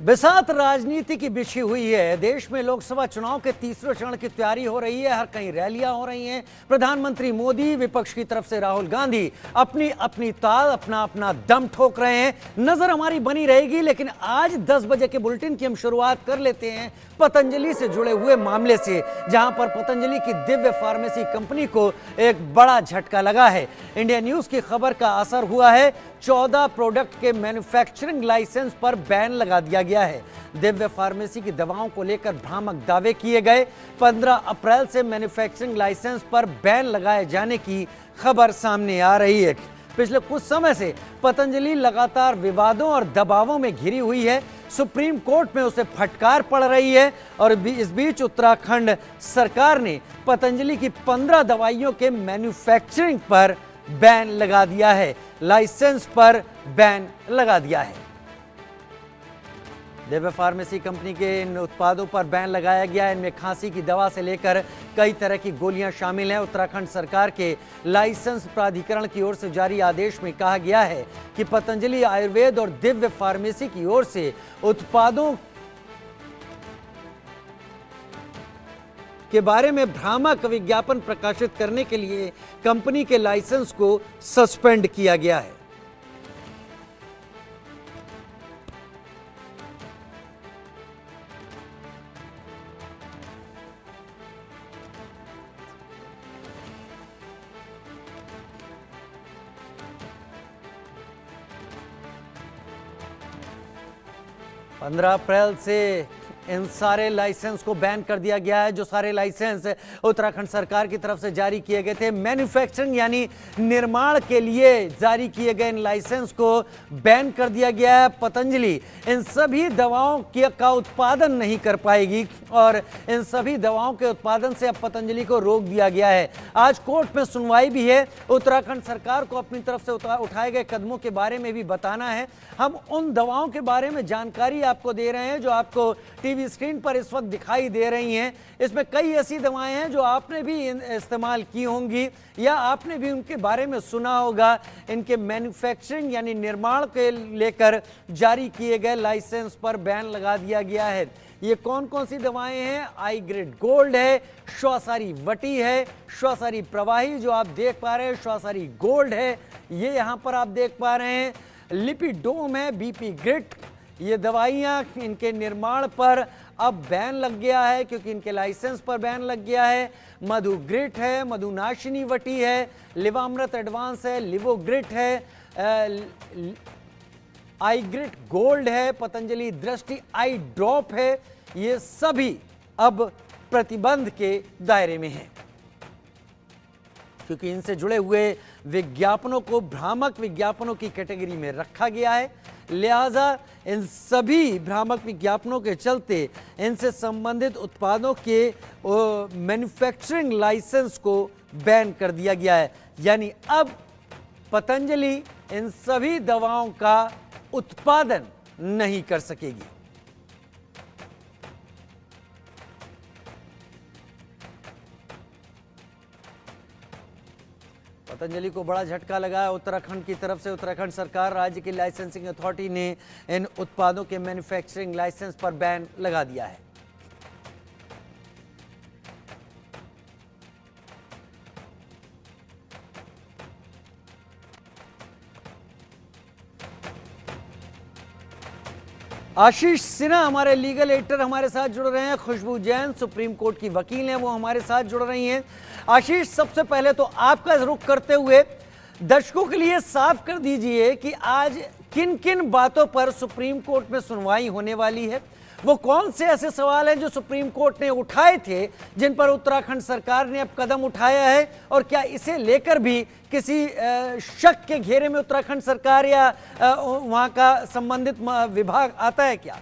बिसात राजनीति की बिछी हुई है। देश में लोकसभा चुनाव के तीसरे चरण की तैयारी हो रही है। हर कहीं रैलियां हो रही हैं। प्रधानमंत्री मोदी, विपक्ष की तरफ से राहुल गांधी अपनी अपनी ताल, अपना अपना दम ठोक रहे हैं। नजर हमारी बनी रहेगी, लेकिन आज 10 बजे के बुलेटिन की हम शुरुआत कर लेते हैं पतंजलि से जुड़े हुए मामले से, जहां पर पतंजलि की दिव्य फार्मेसी कंपनी को एक बड़ा झटका लगा है। इंडिया न्यूज की खबर का असर हुआ है। 14 प्रोडक्ट के मैन्युफैक्चरिंग लाइसेंस पर बैन लगा दिया गया है। दिव्य फार्मेसी की दवाओं को लेकर भ्रामक दावे किए गए। 15 अप्रैल से मैन्युफैक्चरिंग लाइसेंस पर बैन लगाए जाने की खबर सामने आ रही है। पिछले कुछ समय से पतंजलि लगातार विवादों और दबावों में घिरी हुई है। सुप्रीम कोर्ट में उसे फटकार पड़ रही है और इस बीच उत्तराखंड सरकार ने पतंजलि की 15 दवाइयों के मैन्युफैक्चरिंग पर बैन लगा दिया है, लाइसेंस पर बैन लगा दिया है। दिव्य फार्मेसी कंपनी के इन उत्पादों पर बैन लगाया गया है। इनमें खांसी की दवा से लेकर कई तरह की गोलियां शामिल हैं। उत्तराखंड सरकार के लाइसेंस प्राधिकरण की ओर से जारी आदेश में कहा गया है कि पतंजलि आयुर्वेद और दिव्य फार्मेसी की ओर से उत्पादों के बारे में भ्रामक विज्ञापन प्रकाशित करने के लिए कंपनी के लाइसेंस को सस्पेंड किया गया है। पंद्रह अप्रैल से इन सारे लाइसेंस को बैन कर दिया गया है। जो सारे लाइसेंस उत्तराखंड सरकार की तरफ से जारी किए गए थे, मैन्युफैक्चरिंग यानी निर्माण के लिए जारी किए गए इन लाइसेंस को बैन कर दिया गया है। पतंजलि इन सभी दवाओं का उत्पादन नहीं कर पाएगी और इन सभी दवाओं के उत्पादन से अब पतंजलि को रोक दिया गया है। आज कोर्ट में सुनवाई भी है। उत्तराखंड सरकार को अपनी तरफ से उठाए गए कदमों के बारे में भी बताना है। हम उन दवाओं के बारे में जानकारी आपको दे रहे हैं जो आपको टीवी स्क्रीन पर इस वक्त दिखाई दे रही हैं। इसमें कई ऐसी दवाएं हैं जो आपने भी इस्तेमाल की होंगी या आपने भी उनके बारे में सुना होगा। इनके मैन्युफैक्चरिंग यानी निर्माण के लेकर जारी किए गए लाइसेंस पर बैन लगा दिया गया है। ये कौन कौन सी दवाएं हैं? आई ग्रेड गोल्ड है, श्वासारी वटी है, श्वासारी प्रवाही जो आप देख पा रहे हैं, श्वासारी गोल्ड है, ये यहां पर आप देख पा रहे हैं, लिपिडोम है, बीपी ग्रिट। ये दवाइयाँ, इनके निर्माण पर अब बैन लग गया है क्योंकि इनके लाइसेंस पर बैन लग गया है। मधु ग्रिट है, मधुनाशिनी वटी है, लिवामृत एडवांस है, लिवोग्रिट है, आई ग्रिट गोल्ड है, पतंजलि दृष्टि आई ड्रॉप है। ये सभी अब प्रतिबंध के दायरे में हैं क्योंकि इनसे जुड़े हुए विज्ञापनों को भ्रामक विज्ञापनों की कैटेगरी में रखा गया है। लिहाजा इन सभी भ्रामक विज्ञापनों के चलते इनसे संबंधित उत्पादों के मैन्युफैक्चरिंग लाइसेंस को बैन कर दिया गया है। यानी अब पतंजलि इन सभी दवाओं का उत्पादन नहीं कर सकेगी। पतंजलि को बड़ा झटका लगा है उत्तराखंड की तरफ से। उत्तराखंड सरकार, राज्य की लाइसेंसिंग अथॉरिटी ने इन उत्पादों के मैन्युफैक्चरिंग लाइसेंस पर बैन लगा दिया है। आशीष सिन्हा हमारे लीगल एडिटर हमारे साथ जुड़ रहे हैं। खुशबू जैन सुप्रीम कोर्ट की वकील हैं, वो हमारे साथ जुड़ रही हैं। आशीष, सबसे पहले तो आपका रुख करते हुए दर्शकों के लिए साफ कर दीजिए कि आज किन किन बातों पर सुप्रीम कोर्ट में सुनवाई होने वाली है। वो कौन से ऐसे सवाल हैं जो सुप्रीम कोर्ट ने उठाए थे जिन पर उत्तराखंड सरकार ने अब कदम उठाया है, और क्या इसे लेकर भी किसी शक के घेरे में उत्तराखंड सरकार या वहां का संबंधित विभाग आता है क्या?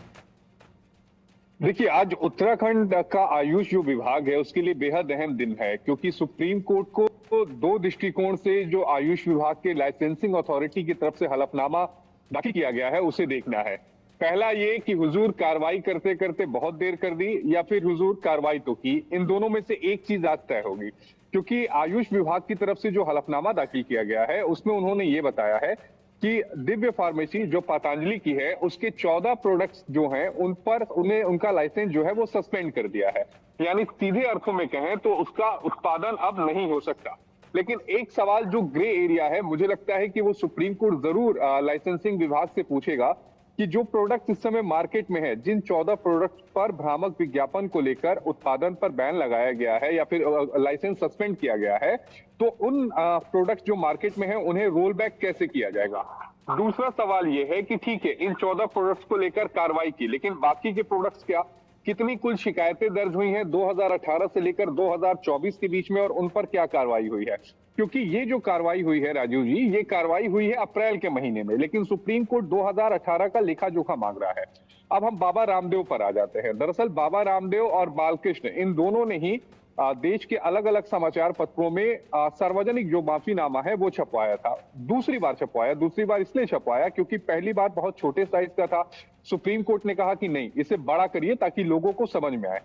देखिए, आज उत्तराखंड का आयुष जो विभाग है उसके लिए बेहद अहम दिन है क्योंकि सुप्रीम कोर्ट को दो दृष्टिकोण से जो आयुष विभाग के लाइसेंसिंग अथॉरिटी की तरफ से हलफनामा दाखिल किया गया है उसे देखना है। पहला ये कि हुजूर कार्रवाई करते करते बहुत देर कर दी या फिर हुजूर कार्रवाई तो की। इन दोनों में से एक चीज आज तय होगी क्योंकि आयुष विभाग की तरफ से जो हलफनामा दाखिल किया गया है उसमें उन्होंने ये बताया है कि दिव्य फार्मेसी जो पतंजलि की है उसके 14 प्रोडक्ट्स जो हैं उन पर उन्हें उनका लाइसेंस जो है वो सस्पेंड कर दिया है। यानी सीधे अर्थों में कहें तो उसका उत्पादन अब नहीं हो सकता। लेकिन एक सवाल जो ग्रे एरिया है, मुझे लगता है कि वो सुप्रीम कोर्ट जरूर लाइसेंसिंग विभाग से पूछेगा कि जो प्रोडक्ट इस समय मार्केट में है, जिन 14 प्रोडक्ट पर भ्रामक विज्ञापन को लेकर उत्पादन पर बैन लगाया गया है या फिर लाइसेंस सस्पेंड किया गया है, तो उन प्रोडक्ट जो मार्केट में है उन्हें रोल बैक कैसे किया जाएगा। दूसरा सवाल यह है कि ठीक है, इन 14 प्रोडक्ट्स को लेकर कार्रवाई की, लेकिन बाकी के प्रोडक्ट्स क्या, कितनी कुल शिकायतें दर्ज हुई हैं 2018 से लेकर 2024 के बीच में और उन पर क्या कार्रवाई हुई है। क्योंकि ये जो कार्रवाई हुई है राजीव जी, ये कार्रवाई हुई है अप्रैल के महीने में, लेकिन सुप्रीम कोर्ट 2018 का लेखा जोखा मांग रहा है। अब हम बाबा रामदेव पर आ जाते हैं। दरअसल बाबा रामदेव और बालकृष्ण इन दोनों ने ही देश के अलग अलग समाचार पत्रों में सार्वजनिक जो माफीनामा है वो छपवाया था। दूसरी बार छपवाया, दूसरी बार इसलिए छपवाया क्योंकि पहली बार बहुत छोटे साइज का था। सुप्रीम कोर्ट ने कहा कि नहीं, इसे बड़ा करिए ताकि लोगों को समझ में आए।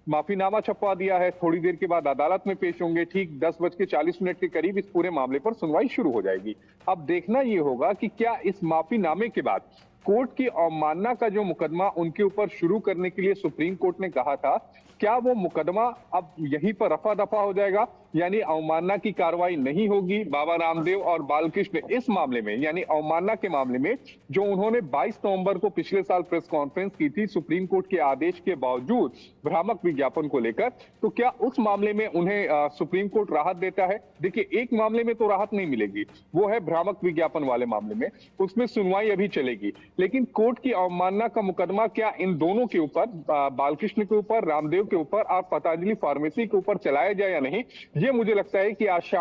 माफीनामा छपवा दिया है, थोड़ी देर के बाद अदालत में पेश होंगे। ठीक 10:40 के करीब इस पूरे मामले पर सुनवाई शुरू हो जाएगी। अब देखना यह होगा कि क्या इस माफीनामे के बाद कोर्ट की अवमानना का जो मुकदमा उनके ऊपर शुरू करने के लिए सुप्रीम कोर्ट ने कहा था, क्या वो मुकदमा अब यहीं पर रफा दफा हो जाएगा, यानी अवमानना की कार्रवाई नहीं होगी। बाबा रामदेव और बालकृष्ण इस मामले में यानी अवमानना के मामले में जो उन्होंने 22 नवंबर को पिछले साल प्रेस कॉन्फ्रेंस की थी सुप्रीम कोर्ट के आदेश के बावजूद भ्रामक विज्ञापन को लेकर, तो क्या उस मामले में उन्हें सुप्रीम कोर्ट राहत देता है। देखिए, एक मामले में तो राहत नहीं मिलेगी, वो है भ्रामक विज्ञापन वाले मामले में, उसमें सुनवाई अभी चलेगी। लेकिन कोर्ट की अवमानना का मुकदमा क्या इन दोनों के ऊपर, बालकृष्ण के ऊपर, रामदेव के ऊपर और पतंजलि फार्मेसी के ऊपर चलाया जाए या नहीं, ये मुझे लगता है कि आज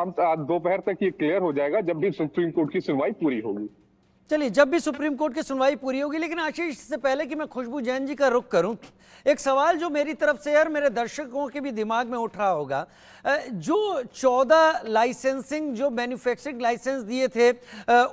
दोपहर तक ये क्लियर हो जाएगा जब भी सुप्रीम कोर्ट की सुनवाई पूरी होगी। चलिए, जब भी सुप्रीम कोर्ट की सुनवाई पूरी होगी। लेकिन आशीष, इससे पहले कि मैं खुशबू जैन जी का रुख करूं, एक सवाल जो मेरी तरफ से और मेरे दर्शकों के भी दिमाग में उठ रहा होगा, जो 14 लाइसेंसिंग जो मैन्युफैक्चरिंग लाइसेंस दिए थे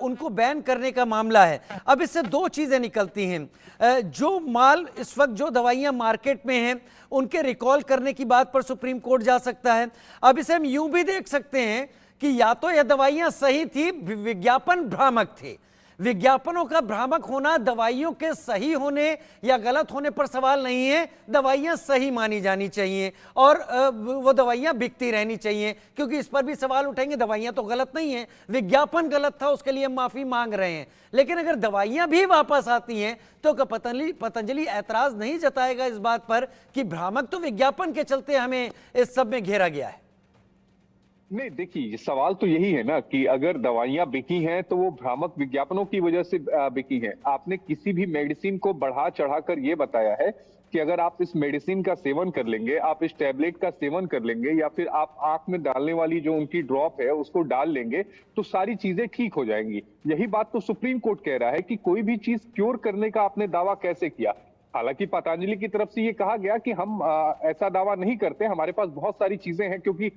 उनको बैन करने का मामला है। अब इससे दो चीज़ें निकलती हैं। जो माल इस वक्त जो दवाइयाँ मार्केट में हैं उनके रिकॉल करने की बात पर सुप्रीम कोर्ट जा सकता है। अब इसे हम यूं भी देख सकते हैं कि या तो यह दवाइयाँ सही थी, विज्ञापन भ्रामक थे। विज्ञापनों का भ्रामक होना दवाइयों के सही होने या गलत होने पर सवाल नहीं है। दवाइयां सही मानी जानी चाहिए और वो दवाइयां बिकती रहनी चाहिए, क्योंकि इस पर भी सवाल उठेंगे, दवाइयां तो गलत नहीं है, विज्ञापन गलत था, उसके लिए हम माफी मांग रहे हैं। लेकिन अगर दवाइयां भी वापस आती हैं तो क्या पतंजलि ऐतराज नहीं जताएगा इस बात पर कि भ्रामक तो विज्ञापन के चलते हमें इस सब में घेरा गया है। नहीं, देखिए, सवाल तो यही है ना कि अगर दवाइयां बिकी हैं तो वो भ्रामक विज्ञापनों की वजह से बिकी हैं। आपने किसी भी मेडिसिन को बढ़ा चढ़ाकर ये बताया है कि अगर आप इस मेडिसिन का सेवन कर लेंगे, आप इस टैबलेट का सेवन कर लेंगे या फिर आप आंख में डालने वाली जो उनकी ड्रॉप है उसको डाल लेंगे तो सारी चीजें ठीक हो जाएंगी। यही बात तो सुप्रीम कोर्ट कह रहा है कि कोई भी चीज क्योर करने का आपने दावा कैसे किया। हालांकि पतंजलि की तरफ से ये कहा गया कि हम ऐसा दावा नहीं करते, हमारे पास बहुत सारी चीजें हैं, क्योंकि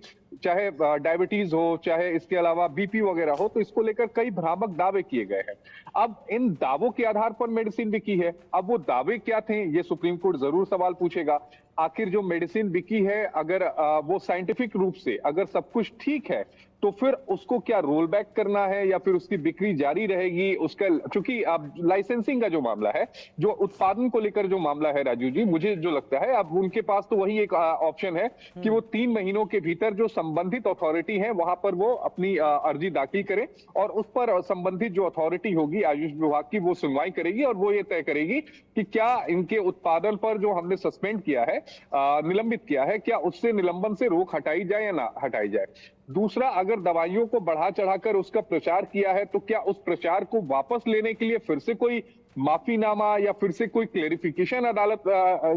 चाहे डायबिटीज हो, चाहे इसके अलावा बीपी वगैरह हो, तो इसको लेकर कई भ्रामक दावे किए गए हैं। अब इन दावों के आधार पर मेडिसिन बिकी है। अब वो दावे क्या थे, ये सुप्रीम कोर्ट जरूर सवाल पूछेगा। आखिर जो मेडिसिन बिकी है, अगर वो साइंटिफिक रूप से अगर सब कुछ ठीक है तो फिर उसको क्या रोल बैक करना है या फिर उसकी बिक्री जारी रहेगी। उसका, क्योंकि अब लाइसेंसिंग का जो मामला है, जो उत्पादन को लेकर जो मामला है राजू जी, मुझे जो लगता है अब उनके पास तो वही एक ऑप्शन है कि वो 3 महीनों के भीतर जो संबंधित अथॉरिटी है वहां पर वो अपनी अर्जी दाखिल करें और उस पर संबंधित जो अथॉरिटी होगी आयुष विभाग की, वो सुनवाई करेगी और वो ये तय करेगी कि क्या इनके उत्पादन पर जो हमने सस्पेंड किया है, निलंबित किया है, क्या उससे निलंबन से रोक हटाई जाए या ना हटाई जाए। दूसरा, अगर दवाइयों को बढ़ा चढ़ाकर उसका प्रचार किया है तो क्या उस प्रचार को वापस लेने के लिए फिर से कोई माफीनामा या फिर से कोई क्लेरिफिकेशन अदालत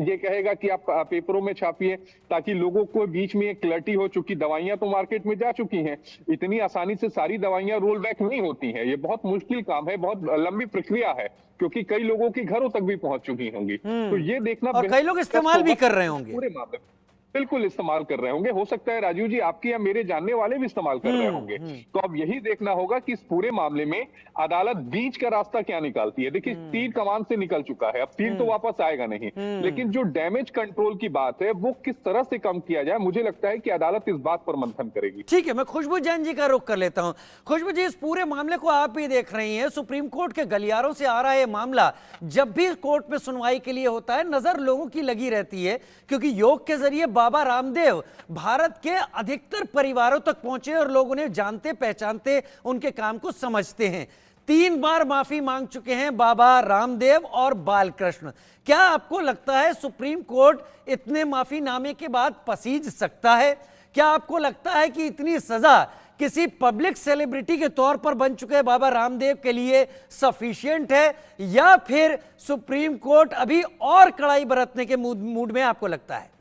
ये कहेगा कि आप पेपरों में छापिए, ताकि लोगों को बीच में एक क्लैरिटी हो। चूंकि दवाइयां तो मार्केट में जा चुकी हैं, इतनी आसानी से सारी दवाइयां रोल बैक नहीं होती हैं। ये बहुत मुश्किल काम है, बहुत लंबी प्रक्रिया है, क्योंकि कई लोगों के घरों तक भी पहुंच चुकी होंगी। तो ये देखना, और कई लोग इस्तेमाल भी कर रहे होंगे पूरे मामले। बिल्कुल इस्तेमाल कर रहे होंगे। हो सकता है राजीव जी आपके या मेरे जानने वाले भी इस्तेमाल कर रहे होंगे। तो अब यही देखना होगा कि इस पूरे मामले में अदालत बीच का रास्ता क्या निकालती है। देखिए तीर कमान से निकल चुका है, अब तीर तो वापस आएगा नहीं, लेकिन जो डैमेज कंट्रोल की बात है वो किस तरह से कम किया जाए, मुझे लगता है कि अदालत इस बात पर मंथन करेगी। ठीक है, मैं खुशबू जैन जी का रुख कर लेता हूं। खुशबू जी, इस पूरे मामले को आप भी देख रही हैं, सुप्रीम कोर्ट के गलियारों से आ रहा है मामला। जब भी कोर्ट में सुनवाई के लिए होता है, नजर लोगों की लगी रहती है, क्योंकि योग के जरिए बाबा रामदेव भारत के अधिकतर परिवारों तक पहुंचे और लोग उन्हें जानते पहचानते, उनके काम को समझते हैं। 3 बार माफी मांग चुके हैं बाबा रामदेव और बालकृष्ण। क्या आपको लगता है सुप्रीम कोर्ट इतने माफीनामे के बाद पसीज सकता है? क्या आपको लगता है कि इतनी सजा किसी पब्लिक सेलिब्रिटी के तौर पर बन चुके बाबा रामदेव के लिए सफिशिएंट है, या फिर सुप्रीम कोर्ट अभी और कड़ाई बरतने के मूड में आपको लगता है?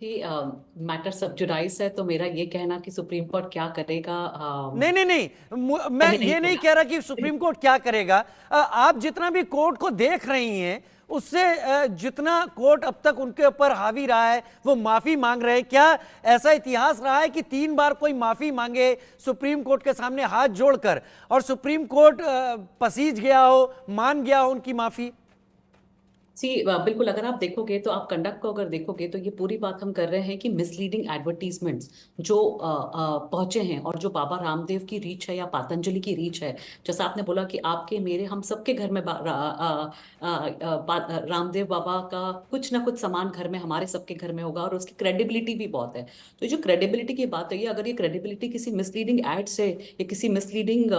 मैटर सब जुडाइस है, तो मेरा ये कहना कि सुप्रीम कोर्ट क्या करेगा। नहीं नहीं नहीं, मैं ये नहीं कह रहा कि सुप्रीम कोर्ट क्या करेगा। आप जितना भी कोर्ट को देख रही हैं, उससे जितना कोर्ट अब तक उनके ऊपर हावी रहा है, वो माफी मांग रहे हैं। क्या ऐसा इतिहास रहा है कि 3 बार कोई माफी मांगे सुप्रीम कोर्ट के सामने हाथ जोड़कर, और सुप्रीम कोर्ट पसीज गया हो, मान गया हो उनकी माफी? बिल्कुल, अगर आप देखोगे तो आप कंडक्ट को अगर देखोगे तो ये पूरी बात हम कर रहे हैं कि मिसलीडिंग एडवर्टीजमेंट्स जो पहुंचे हैं, और जो बाबा रामदेव की रीच है या पतंजलि की रीच है, जैसा आपने बोला कि आपके मेरे हम सबके घर में रामदेव बाबा का कुछ ना कुछ सामान घर में हमारे सबके घर में होगा, और उसकी क्रेडिबिलिटी भी बहुत है। तो जो क्रेडिबिलिटी की बात है, अगर ये क्रेडिबिलिटी किसी मिसलीडिंग एड से या किसी मिसलीडिंग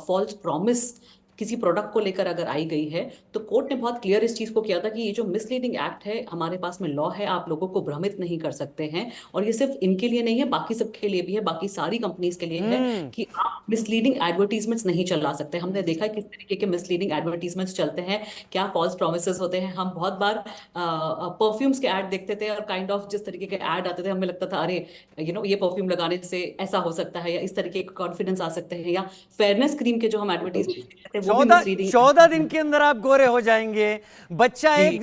फॉल्स प्रॉमिस किसी प्रोडक्ट को लेकर अगर आई गई है, तो कोर्ट ने बहुत क्लियर इस चीज को किया था कि ये जो मिसलीडिंग एक्ट है, हमारे पास में लॉ है, आप लोगों को भ्रमित नहीं कर सकते हैं। और ये सिर्फ इनके लिए नहीं है, बाकी सबके लिए भी है, बाकी सारी कंपनीज के लिए है कि आप मिसलीडिंग एडवर्टीजमेंट्स नहीं चला सकते। हमने देखा है किस तरीके के मिसलीडिंग एडवर्टीजमेंट्स चलते हैं, क्या फॉल्स प्रोमिसेस होते हैं। हम बहुत बार परफ्यूम्स के ऐड देखते थे, और काइंड ऑफ जिस तरीके के ऐड आते थे, हमें लगता था अरे ये परफ्यूम लगाने से ऐसा हो सकता है, या इस तरीके का कॉन्फिडेंस आ सकते हैं, या फेयरनेस क्रीम के जो हम एडवर्टीजमेंट 14 दिन के अंदर आप गोरे हो जाएंगे। बच्चा एक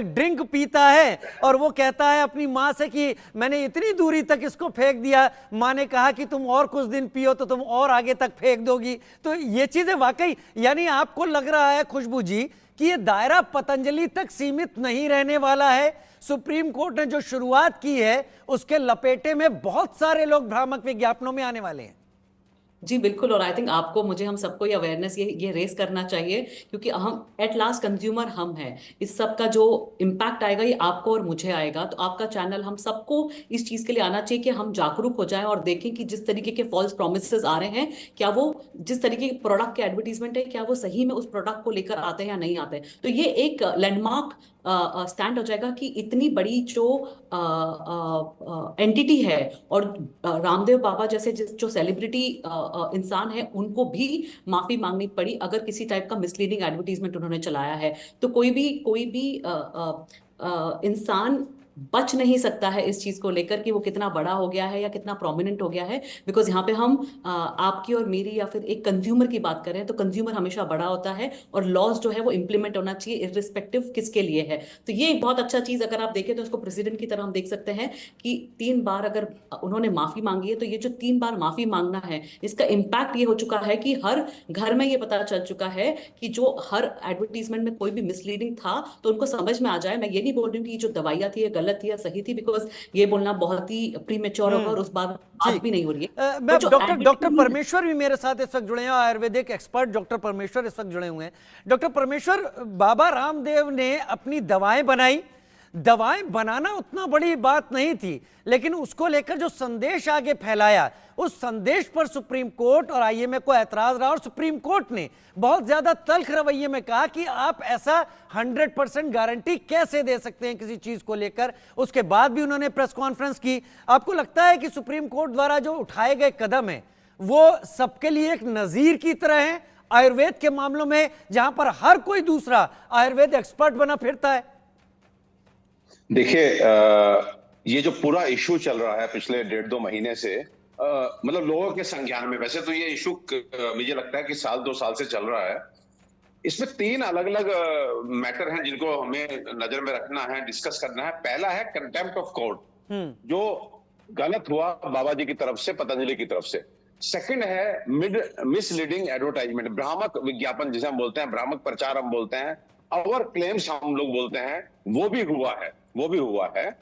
ड्रिंक पीता है और वो कहता है अपनी माँ से कि मैंने इतनी दूरी तक इसको फेंक दिया, माँ ने कहा कि तुम और कुछ दिन पियो तो तुम और आगे तक फेंक दोगी। तो ये चीजें वाकई, यानी आपको लग रहा है खुशबू जी कि ये दायरा पतंजलि तक सीमित नहीं रहने वाला है। सुप्रीम कोर्ट ने जो शुरुआत की है उसके लपेटे में बहुत सारे लोग भ्रामक विज्ञापनों में आने वाले हैं। जी बिल्कुल, और आई थिंक आपको मुझे हम सबको ये अवेयरनेस ये रेस करना चाहिए, क्योंकि हम एट लास्ट कंज्यूमर हम हैं। इस सब का जो इम्पैक्ट आएगा ये आपको और मुझे आएगा। तो आपका चैनल, हम सबको इस चीज के लिए आना चाहिए कि हम जागरूक हो जाएं और देखें कि जिस तरीके के फॉल्स प्रोमिसेस आ रहे हैं, क्या वो जिस तरीके के प्रोडक्ट के एडवर्टीजमेंट है, क्या वो सही में उस प्रोडक्ट को लेकर आते हैं या नहीं आते। तो ये एक लैंडमार्क स्टैंड हो जाएगा कि इतनी बड़ी जो एंटिटी है, और रामदेव बाबा जैसे जो सेलिब्रिटी इंसान है, उनको भी माफी मांगनी पड़ी अगर किसी टाइप का मिसलीडिंग एडवर्टीजमेंट उन्होंने चलाया है। तो कोई भी इंसान बच नहीं सकता है इस चीज को लेकर कि वो कितना बड़ा हो गया है या कितना प्रोमिनेंट हो गया है। बिकॉज यहाँ पे हम आपकी और मेरी या फिर एक कंज्यूमर की बात करें, तो कंज्यूमर हमेशा बड़ा होता है, और लॉज जो है वो इंप्लीमेंट होना चाहिए इररिस्पेक्टिव किसके लिए है। तो ये एक बहुत अच्छा चीज अगर आप देखें तो उसको प्रेसिडेंट की तरह हम देख सकते हैं कि 3 बार अगर उन्होंने माफी मांगी है, तो ये जो 3 बार माफी मांगना है, इसका इम्पैक्ट ये हो चुका है कि हर घर में ये पता चल चुका है कि जो हर एडवर्टीजमेंट में कोई भी मिसलीडिंग था तो उनको समझ में आ जाए। मैं ये नहीं बोल रही हूँ कि जो दवाइयाँ थी गलत थी या सही थी, बिकॉज ये बोलना बहुत ही प्रीमेच्योर होगा और उस बात भी नहीं हो रही है। मैं डॉक्टर परमेश्वर भी मेरे साथ इस वक्त जुड़े हैं, आयुर्वेदिक एक्सपर्ट डॉक्टर परमेश्वर इस वक्त जुड़े हुए हैं। डॉक्टर परमेश्वर, बाबा रामदेव ने अपनी दवाएं बनाई, दवाएं बनाना उतना बड़ी बात नहीं थी, लेकिन उसको लेकर जो संदेश आगे फैलाया, उस संदेश पर सुप्रीम कोर्ट और आईएमए को ऐतराज रहा, और सुप्रीम कोर्ट ने बहुत ज्यादा तल्ख रवैये में कहा कि आप ऐसा 100% गारंटी कैसे दे सकते हैं किसी चीज को लेकर। उसके बाद भी उन्होंने प्रेस कॉन्फ्रेंस की। आपको लगता है कि सुप्रीम कोर्ट द्वारा जो उठाए गए कदम है वो सबके लिए एक नजीर की तरह है आयुर्वेद के मामलों में, जहां पर हर कोई दूसरा आयुर्वेद एक्सपर्ट बना फिरता है? देखिए, ये जो पूरा इशू चल रहा है पिछले 1.5-2 महीने से, मतलब लोगों के संज्ञान में, वैसे तो ये इशू मुझे लगता है कि 1-2 साल से चल रहा है, इसमें 3 अलग अलग मैटर हैं जिनको हमें नजर में रखना है, डिस्कस करना है। पहला है कंटेम्प्ट ऑफ कोर्ट, जो गलत हुआ बाबा जी की तरफ से, पतंजलि की तरफ से। सेकंड है मिसलीडिंग एडवर्टाइजमेंट, भ्रामक विज्ञापन जिसे हम बोलते हैं, भ्रामक प्रचार हम बोलते हैं, और क्लेम्स हम लोग बोलते हैं, वो भी हुआ है।